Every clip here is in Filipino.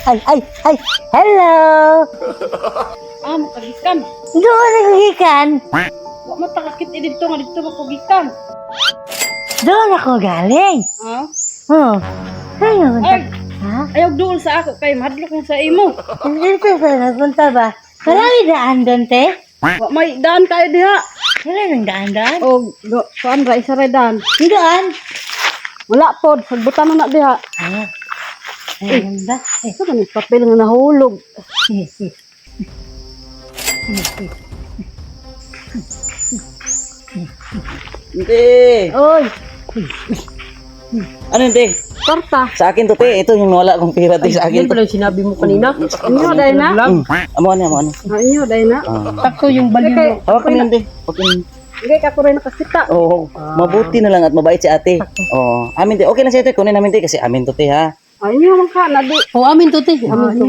Ay, hello. Makagikan. Doon naghikan. Wa matakakit dito nga dito makugikan. Doon ako galing. Ha? Oh. Ano ba? Ay, Ha? ayaw duol sa ako kay madlok mo sa imo. Dito sa nagpunta ba? Marami daan doon, te. Wa may daan kayo diha. Wala nang daan-daan. O kuan ra isa ra daan. Daan. Wala pod, sagbutan na diha. Ah. Ayun ba? Sa man papel nga nahulog. Hindi. Oy, Ano hindi? karta. Sa akin to, te. Ito yung wala kong pira, te. Sa akin to. Pala yung sinabi mo kanina. Inyo dai na. Amo ano. Inyo dai na. Takto yung baliw mo. Hawak kami yun, te. Okay. Hindi ka ko rin nakakita. Oo. Mabuti na lang at mabait si ate. Oo. Amin, te. Okay lang siya, te. Kunin namin, te. Kasi amin to, te, ha. Inyo man ka na di. O, amin to, te. Amin to.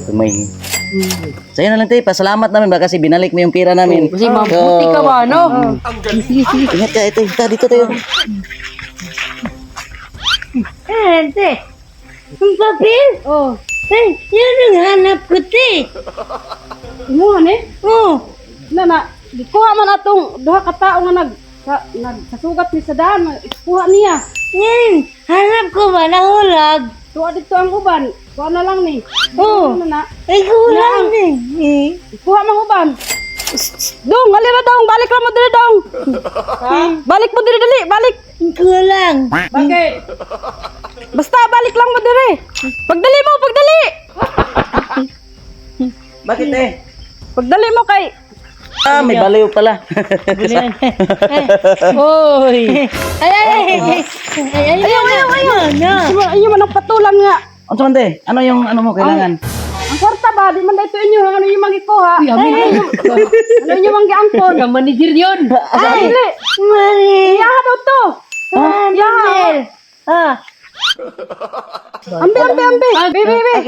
Ito may... Sa'yo na lang, te. Pasalamat namin. Baka kasi binalik mo yung pira namin. Kasi mabuti ka ba, no? Sige. Ingat ka, ate. Ika, dito tayo. Te. Ang papel. Oh, Ay, yun ang hanap ko, te. imo ni. Oh. Na gikuha man atong duha ka tawo nga nagkasugat ni sa daan, ikuha niya. Yan. Hanap ko ba? Nahulag. Tuwa dito ang uban. Kuha na lang ni. Oh. Ano na? Ay, kulang eh. Kuha mang uban. Dong, alira dong, balik lang mo diri dong. Balik mo diri dali, balik. Kulang. Bakit? Basta balik lang mo diri. Pagdali mo, pagdali. Bakit, te? Pagdali mo kay. May baliw pala. Oy! Ayaw man ang patulan nga. Ano man, te? Ano yung ano mo kailangan? Ang kwarta ba, di man dito inyo, ano yung magikuha? Uy, amin to. Ano yung manggiangkon? Ang manager yun. Ay, dili. Mari. Iyaha daw to. Iyaha. Ah. Ambi. Bi.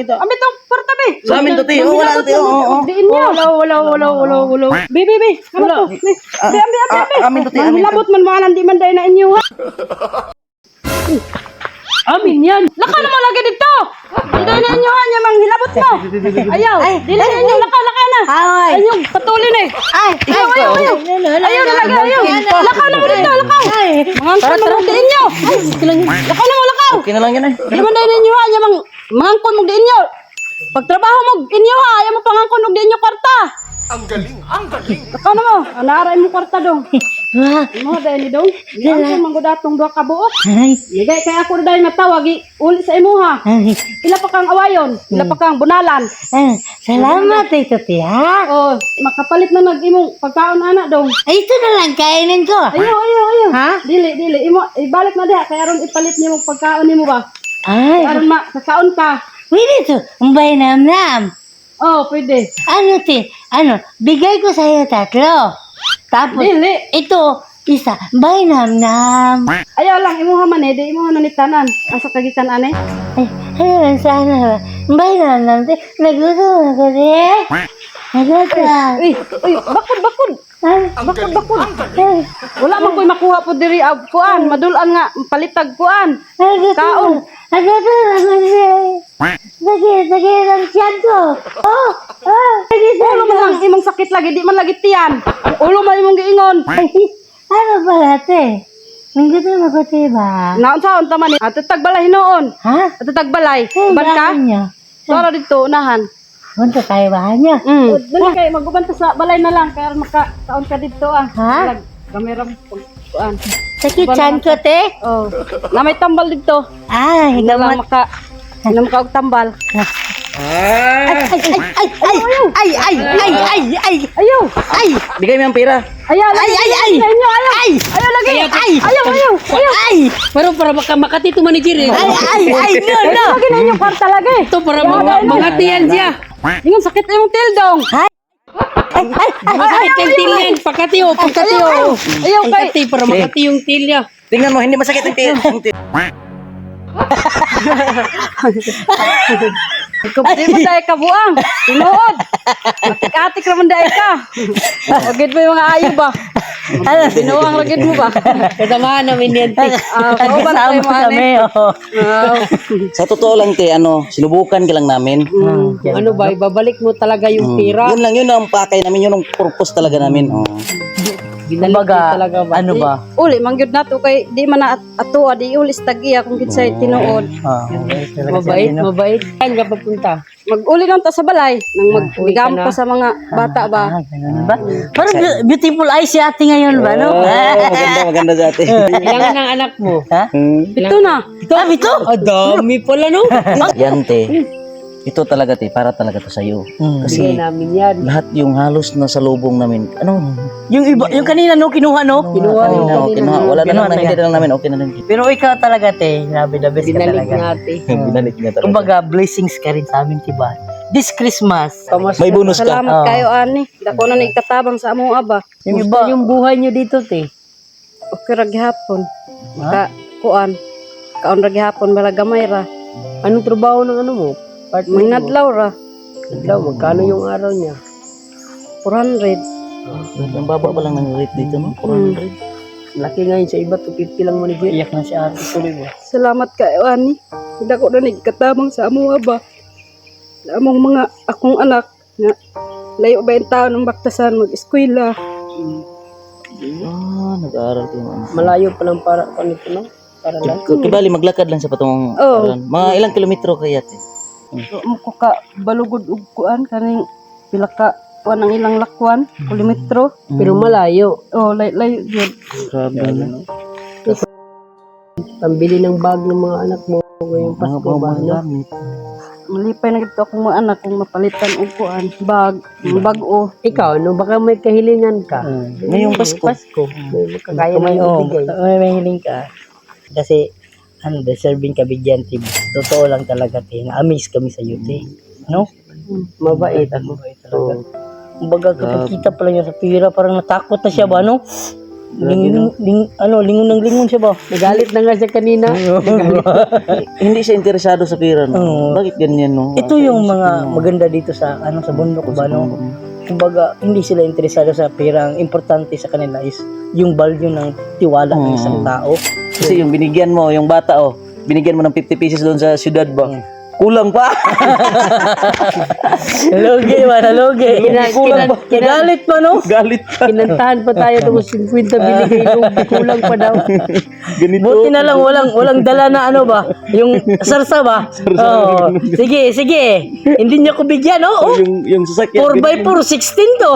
Ambi tong kwarta, bi. Sa amin to, te. Oo, wala, te. Oo. Diin niyo. Wala. Bi. Ano to? Bi, ambi. Amin to, te. Amin to. Manghilabot man maalan, di man dahil na inyo, ha? Amin yan. Laka na mo lagi dito. Di dahil na inyo, ha? Niya manghilabot mo. Ayaw. Dili na inyo, laka na. Ay. Ayaw, patuli na eh. Ayaw. Ayaw na lagi, ayaw. Laka na mo dito, laka. Mga angkon mo diin nyo. Laka na mo, lakaw. Okay na lang yan, eh. Di man dahil ninyo, ha? Niya mangangkon mo diin nyo. Pagtrabaho mo inyo, ha? Ayaw mo pangangkon mo diin nyo kwarta. Ang galing. Laka na mo. Anaray mo kwarta dong. Wah. Mo dahil ni dong. Ang manggudatong duha ka buok. Ay. Ligay kaya ako dahil natawag uli sa imo ha. Ay. Ila pa kang awayon, ila pa kang bunalan. Salamat ito, te, ha? Oh, makapalit na nag-imong pagkaon ana dong. Ay, ito na lang kainin ko. Ayaw. Ha? Dili. Imo ibalik na diha kaya aron ipalit nimo pagkaon nimo ba? Ay. Aron kakaon ka. Pwede ito. Ang bay nam-nam. Oh, pwede. Ano, te? Bigay ko sa'yo 3. Tapos, Dili. ito, isa. Bay nam-nam. Ayaw lang imuha man eh, di imuha na ni tanan. Asa kagikan ane? Ay, ano lang sana. Bay nam-nam, te. Nagutom ako, te. Nagutom. Uy, bakod. Ay, Bakod. ay, Wala man ko'y makuha po diri kuan, madulan nga palitag kuan. nagutom. Kaon. Nagutom ako, te. Sakit ang tiyan ko. Sakit Ulo man lang imong sakit lagi, di man lagi tiyan. Ulo man imong giingon. Ano pala, te? Nagutom ako, te, ba? Naon sa unta man ni? Ato tagbalay noon. Ha? Ato tagbalay. Ay, Uban ka? bahan niya. Sora dito unahan. Punta tayo bahan niya. Dali kay maguban ta sa balay na lang kaya makakaon ka dito ah. Ha? Kamera mo kuan. Sakit tiyan ko, te. Oh. Na may tambal dito. Ay, Hindi lang gamot. Inom ka og tambal. Ay! Ayaw. Bigay mo yung pira. Ayaw lagi. Ayaw lagi. Ayaw lagi. Ayaw. Pero para makati ito manager eh. No! Lagi na inyong kwarta lagi. Ito para mangatiyan siya. Ingon sakit imong tildong. Masakit yung til yan. Pakati o. Ayaw kay. Pakati para makati yung til niya. Tingnan mo, hindi masakit yung pira. Di mo dahil ka buang. Tinuod. Atik-atik naman dahil ka. Agad mo yung mga ayo ba? Ano? Binuang lagi mo ba? Kasamahan namin yan, te. Kauban tayo Kasama kami, oo. Sa totoo lang, te, sinubukan ka lang namin. Ano ba, ibabalik mo talaga yung pira. Yun lang, yun ang pakay namin, yun ang purpose talaga namin. Oh. Binalik mo Kumbaga, talaga ba? ano ba? Uli, mangyod na to kay di man na ato, di uli stagiya kung kinsay tinuod. Mabait. Saan ka papunta? Mag-uli lang ta sa balay, nang magbigam pa sa mga bata ba. Ganun ba? Parang beautiful eyes si ate ngayon ba, no? Maganda sa atin. Ilangan ng anak mo? Ha? Ito na. Ah, ito? Dami pala, no? Yan, te. Ito talaga, te, para talaga to sa'yo. Bigay namin yan. Lahat yung halos na salubong namin, Yung iba, yung kanina, no? Kinuha, no? kinuha, wala na lang, nakikita lang namin, okay na lang. Pero ikaw talaga, te. Grabe, the best ka Binalik talaga. natin. Binalik niya talaga. Kumbaga, blessings ka rin sa amin, diba? This Christmas. May bonus ka. Salamat kayo ani. Dako na nagkatabang sa among aba. Yung Iba iba, yung buhay nyo dito, te. Okay ra gihapon. Kuan. Kaon ra gihapon bala gamay ra. Anong trabaho ng ano mo? Part May nadlaw ra. Nadlaw, magkano yung araw niya? 400. Ang baba pa lang ng rate dito, no? 400. Laki ngayon sa iba, 250 lang mo ni Jerry. iyak na si ate. Tuloy ba? Salamat kayo ani. Dako na nagkatabang sa among aba. Sa among mga akong anak nga layo ba yung taon ng baktasan mag-eskwela. Nag-aaral ko yung Malayo pa lang para nito, no? Para lang. Kibali, maglakad lang sa patungong aralan. Mga ilang kilometro kaya, te? Mo ko ka balugod og kuan kaning pila ka kuan ang ilang lakwan, kilometro. Pero malayo. Oh, layo gyud. Grabe na. Pambili ng bag ng mga anak mo ngayong Pasko ba, no? Malipay na gito akong mga anak kung mapalitan og kuan, bag-o. Ikaw, no? Baka may kahilingan ka. Ngayong Pasko. May makakaya May, na ibigay. may hiling ka. Kasi, deserving ka bigyan, te. Totoo lang talaga, te. Na-amaze kami sa iyo, te. No? Mabait. Mabait talaga. Kumbaga, kapag kita pa lang niya sa pira, parang natakot na siya ba, no? Lingon ng lingon siya ba? Nagalit na nga siya kanina. Hindi siya interesado sa pera, no? Bakit ganyan, no? Ito yung mga maganda dito sa sa bundok ba, no? Kumbaga, hindi sila interesado sa pera. Ang importante sa kanila is yung value ng tiwala ng isang tao. Kasi yung binigyan mo, yung bata, binigyan mo ng 50 pieces doon sa syudad ba? Kulang pa! Nalogi ba? Nalogi. Galit pa, no? Galit pa! Kinantahan pa tayo tapos 50 binigay yung kulang pa daw. Ganito. Buti na lang walang dala na ano ba? Yung sarsa ba? Oh. Sige. Hindi niyo ko bigyan, oh. Yung sasakyan. 4x4, 16 to.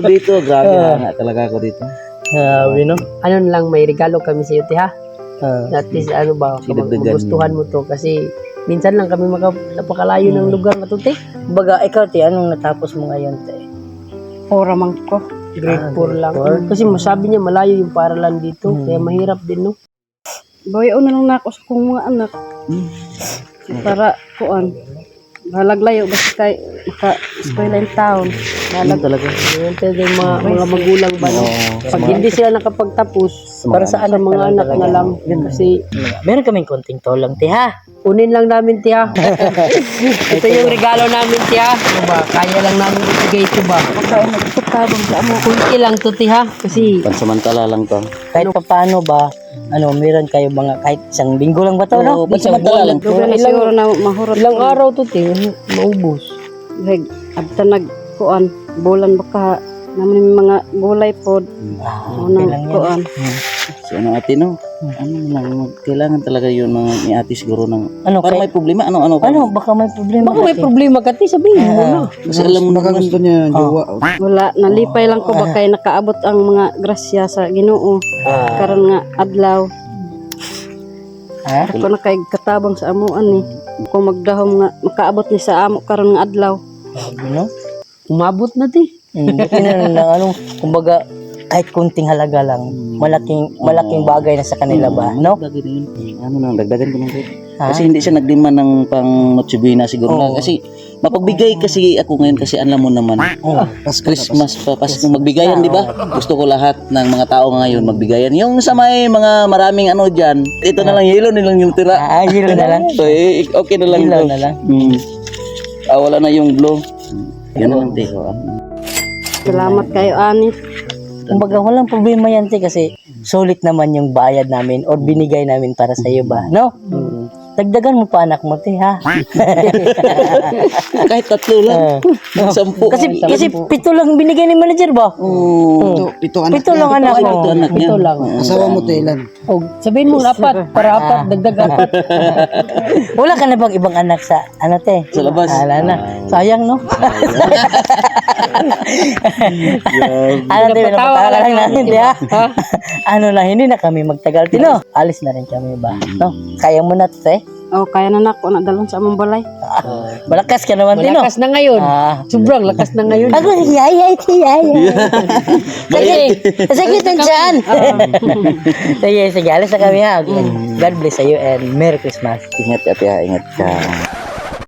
Dito, grabe na talaga ako dito. Sabi, no? Ano lang, may regalo kami sa iyo, te, ha? At least, ano ba, Sinagdagan gustuhan mo to kasi minsan lang kami napakalayo ng lugar na to, te. Kumbaga, ikaw, te, anong natapos mo ngayon, te? Ora man ko. Grade 4 lang. Kasi masabi niya malayo yung paralan dito, kaya mahirap din, no? Bayo na lang na ako sa kong mga anak. Para kuan. Halaglayo basta kay maka-eskwela yung taon. Halag talaga. Yan talaga yung mga magulang ba, no? Pag hindi sila nakapagtapos, para sa mga anak na lang. Kasi Meron kaming konting tolang, te, ha? kunin lang namin, tiya. Ito yung regalo namin, tiya. Ano ba? Kaya lang namin ibigay ito ba? Nagkatabang sa among Kunti lang to, tiya. Kasi Pansamantala lang to. Kahit pa paano ba, meron kayo mga kahit isang linggo lang ba to, no? Pansamantala lang to. Duga na siguro na mahurot. ilang araw to, tiya. Maubos. Reg, abta kuan, bulan baka namin mga gulay pod. Okay lang yan. Kuan. So, ate, no? Kailangan talaga yun ni ate siguro ng... Ano, Para may problema, ano? baka may problema. Baka may problema ka, tiya. Sabihin mo na. Kasi alam mo naman gusto niya, jowa. Wala, nalipay lang ko ba kay nakaabot ang mga grasya sa Ginoo. Karon nga adlaw. Ako na kay katabang sa amuan ni. Kung magdahom nga makaabot ni sa amo karon nga adlaw. No? Umabot na, tiya. Buti na lang, kumbaga, kahit kunting halaga lang, malaking bagay na sa kanila ba, no? Dagdagan ko lang. Kasi hindi siya nagdemand ng pang Noche Buena siguro lang. Kasi mapagbigay kasi ako ngayon kasi alam mo naman. Christmas pa, Pasko magbigayan, di ba? Gusto ko lahat ng mga tao ngayon magbigayan. Yung sa may mga maraming ano dyan, ito na lang, yelo nilang yung tira. Yelo na lang. So, okay na lang. Yelo to. na lang. Wala na yung glow. Yan na lang, Teo. Salamat kayo, Ani. Kumbaga, walang problema yan, te, kasi sulit naman yung bayad namin or binigay namin para sa iyo ba, no? Dagdagan mo pa anak mo, te, ha? Kahit 3 lang. 10. Kasi 7 lang binigay ni manager ba? Ito anak 7 lang anak mo. Ito anak niya. Ito lang. Asawa mo to ilan? O, sabihin mo 4 para 4 dagdag 4. Wala ka na bang ibang anak sa, ano, te? Sa labas. Wala na. Sayang, no? Ano, te, napatawa ka lang natin, te, ha? Ano lang, hindi na kami magtagal, te, no? Alis na rin kami ba? No? Kaya mo na, te? Oh, kaya na nako na dalon sa among balay. Malakas ka naman, te, no? Lakas na ngayon. Sobrang lakas na ngayon. Ako, yay. Sakit ang tiyan. Sige, alis na kami, ha? Okay. God bless you and Merry Christmas. Ingat, ate, ha. Ingat ka.